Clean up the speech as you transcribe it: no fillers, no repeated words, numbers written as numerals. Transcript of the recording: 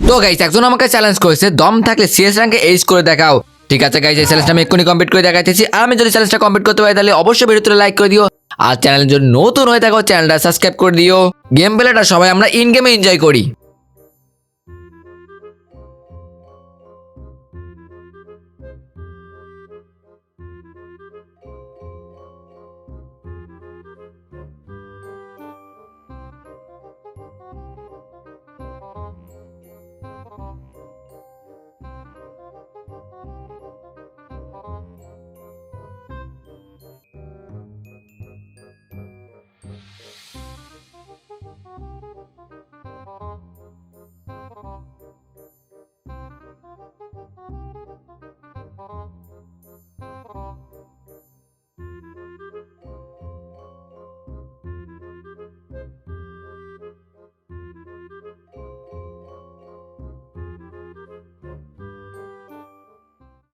তো গাইস একজন আমাকে চ্যালেঞ্জ করেছে দম থাকলে সিএস র্যাঙ্কে এইচ করে দেখাও। ঠিক আছে গাইস, এই চ্যালেঞ্জটা আমি এক্ষুনি কমপ্লিট করে দেখাইতেছি। আর আমি যদি চ্যালেঞ্জটা কমপ্লিট করতে পারি তাহলে অবশ্যই ভিডিওতে লাইক করে দিও। আর চ্যানেল যদি নতুন হয়ে থাকো চ্যানেলটা সাবস্ক্রাইব করে দিও। গেম প্লেটা সবাই আমরা ইন গেমে এনজয় করি।